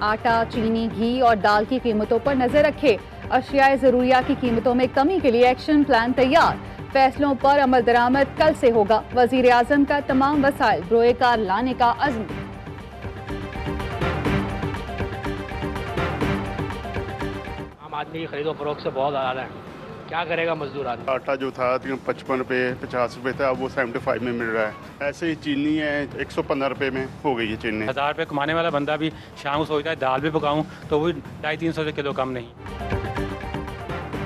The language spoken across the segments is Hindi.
आटा, चीनी, घी और दाल की कीमतों पर नजर रखे। अशियाए ज़रूरिया की कीमतों में कमी के लिए एक्शन प्लान तैयार। फैसलों पर अमल दरामद कल से होगा। वजीर आजम का तमाम वसाइल बरोए कार लाने का अज़्म। आम आदमी की खरीदो फरोख्त से बहुत ज़्यादा है, क्या करेगा मजदूर आदमी। आटा जो था 55 रुपये 50 रुपये था, अब वो 75 में मिल रहा है। ऐसे ही चीनी है 115 रुपये में हो गई है चीनी। 1000 रुपये कमाने वाला बंदा भी शाम को सोचता है दाल भी पकाऊं तो वो 250-300 से किलो कम नहीं।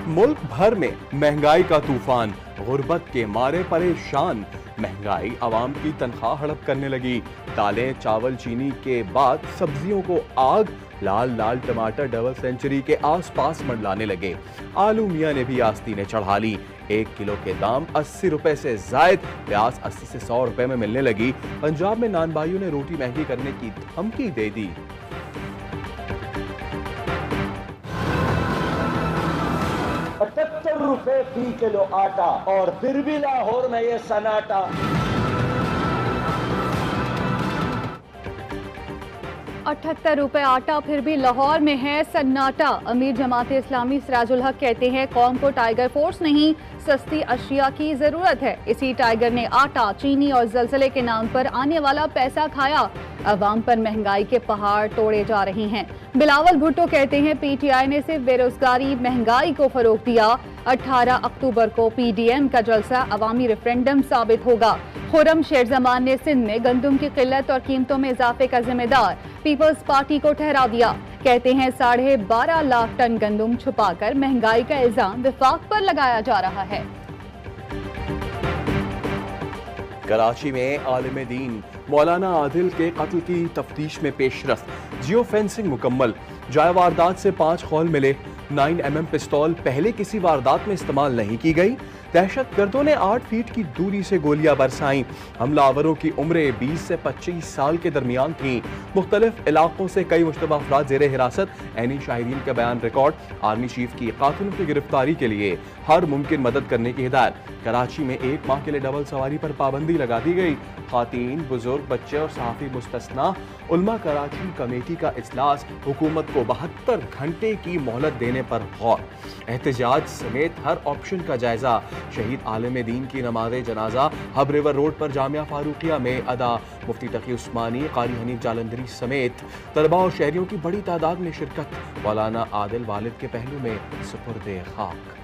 मुल्क भर में महंगाई का तूफान, गुर्बत के मारे परेशान। महंगाई आवाम की तनख्वाह हड़प करने लगी। दालें, चावल, चीनी के बाद सब्जियों को आग। लाल लाल टमाटर डबल सेंचुरी के आसपास मंडलाने लगे। आलू मियाँ ने भी आस्तीनें चढ़ा ली। 1 किलो के दाम 80 रुपए से जायद, प्याज 80 से 100 रुपए में मिलने लगी। पंजाब में नान भाइयों ने रोटी महंगी करने की धमकी दे दी। 75 रुपए फी किलो आटा और फिर भी लाहौर में ये सन्नाटा। 78 रुपए आटा, फिर भी लाहौर में है सन्नाटा। अमीर जमात इस्लामी सिराजुल हक कहते हैं कौम को टाइगर फोर्स नहीं, सस्ती अशिया की जरूरत है। इसी टाइगर ने आटा, चीनी और जलजले के नाम पर आने वाला पैसा खाया। अवाम पर महंगाई के पहाड़ तोड़े जा रहे हैं। बिलावल भुट्टो कहते हैं पीटीआई ने सिर्फ बेरोजगारी महंगाई को फरोग दिया। 18 अक्टूबर को पीडीएम का जलसा अवामी रेफरेंडम साबित होगा। खुर्रम शेर जमान ने सिंध में गंदम की किल्लत और कीमतों में इजाफे का जिम्मेदार पीपल्स पार्टी को ठहरा दिया। कहते हैं 12.5 लाख टन गंदम छुपाकर महंगाई का इल्जाम विफाक पर लगाया जा रहा है। कराची में आलिम दीन मौलाना आदिल के कत्ल की तफ्तीश में पेशरफ। जियो फेंसिंग मुकम्मल। जाए वारदात से 5 खौल मिले। 9mm पिस्तौल पहले किसी वारदात में इस्तेमाल नहीं की गई। दहशतगर्दों ने 8 फीट की दूरी से गोलियां बरसाईं। हमलावरों की उम्रें 20 से 25 साल के दरमियान थीं। मुख्तलिफ इलाकों से कई मुश्तबा अफराद जेर हिरासत। ऐनी शाहिदीन का बयान रिकॉर्ड। आर्मी चीफ की कातिलों की गिरफ्तारी के लिए हर मुमकिन मदद करने की हिदायत। कराची में 1 माह के लिए डबल सवारी पर पाबंदी लगा दी गई। खातीन, बुजुर्ग, बच्चे और सहाफी मुस्तस्ना। उलमा कराची कमेटी का इजलास। हुकूमत को 72 घंटे की मोहलत देने पर गौर। एहतजाज समेत हर ऑप्शन का जायजा। शहीद आलिम दीन की नमाज़े जनाजा हब रिवर रोड पर जामिया फारूकिया में अदा। मुफ्ती तकी उस्मानी, कारी हनीफ जालंधरी समेत तलबा और शहरियों की बड़ी तादाद में शिरकत। मौलाना आदिल वालिद के पहलू में सुपुर्दे खाक।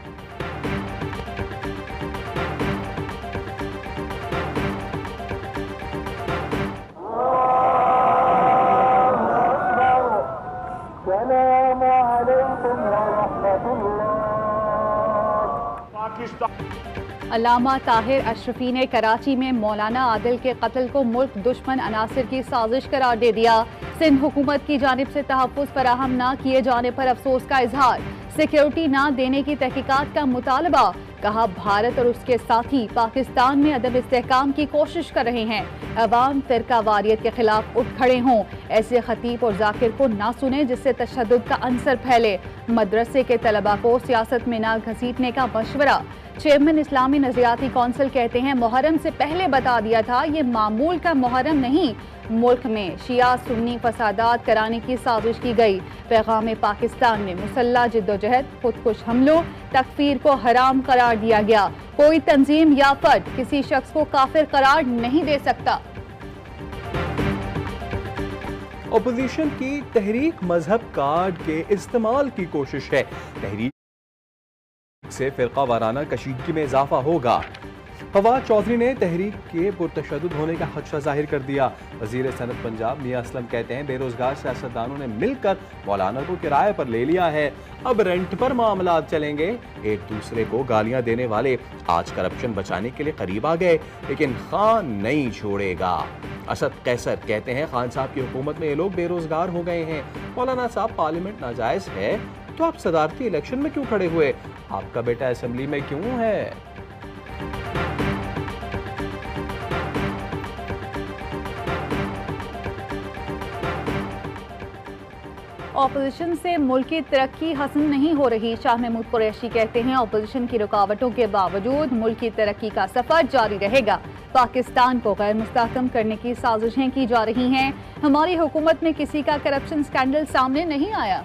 अल्लामा ताहिर अशरफी ने कराची में मौलाना आदिल के कत्ल को मुल्क दुश्मन अनासिर की साजिश करार दे दिया। सिंध हुकूमत की जानिब से तहफ़्फ़ुज़ फराहम न किए जाने पर अफसोस का इजहार। सिक्योरिटी न देने की तहकीकात का मुतालबा। कहा भारत और उसके साथी पाकिस्तान में अदम इस्तेहकाम की कोशिश कर रहे हैं। अवाम फिरका वारियत के खिलाफ उठ खड़े हों। ऐसे खतीब और जाकिर को ना सुने जिससे तशद्दुद का अंसर फैले। मदरसे के तलबा को सियासत में ना घसीटने का मशवरा। चेयरमैन इस्लामी नजरियाती कौंसिल कहते हैं मुहर्रम से पहले बता दिया था ये मामूल का मुहर्रम नहीं। मुल्क में शिया सुन्नी फसादात कराने की साजिश की गई। पैगाम पाकिस्तान में मुसल्ला जिद्दोजहद, खुदकुश हमलों, तकफीर को हराम करार दिया गया। कोई तंजीम या फर्द किसी शख्स को काफिर करार नहीं दे सकता। ओपोजिशन की तहरीक मजहब कार्ड के इस्तेमाल की कोशिश है। तहरीक से फिरका वाराना कशीदगी में इजाफा होगा। फवाद चौधरी ने तहरीक के पुरतशद्दुद होने का खदशा जाहिर कर दिया। वजीर सनत पंजाब मियां असलम कहते हैं बेरोजगार सियासतदानों ने मिलकर मौलाना को किराए पर ले लिया है। अब रेंट पर मामला चलेंगे। एक दूसरे को गालियां देने वाले आज करप्शन बचाने के लिए करीब आ गए, लेकिन खान नहीं छोड़ेगा। असद कैसर कहते हैं खान साहब की हुकूमत में ये लोग बेरोजगार हो गए हैं। मौलाना साहब पार्लियामेंट नाजायज है तो आप सदारती इलेक्शन में क्यों खड़े हुए? आपका बेटा असेंबली में क्यों है? ऑपोजिशन से मुल्क की तरक्की हसन नहीं हो रही। शाह महमूद कुरैशी कहते हैं ऑपोजिशन की रुकावटों के बावजूद मुल्क की तरक्की का सफर जारी रहेगा। पाकिस्तान को गैर मुस्तहकम करने की साजिशें की जा रही हैं। हमारी हुकूमत में किसी का करप्शन स्कैंडल सामने नहीं आया।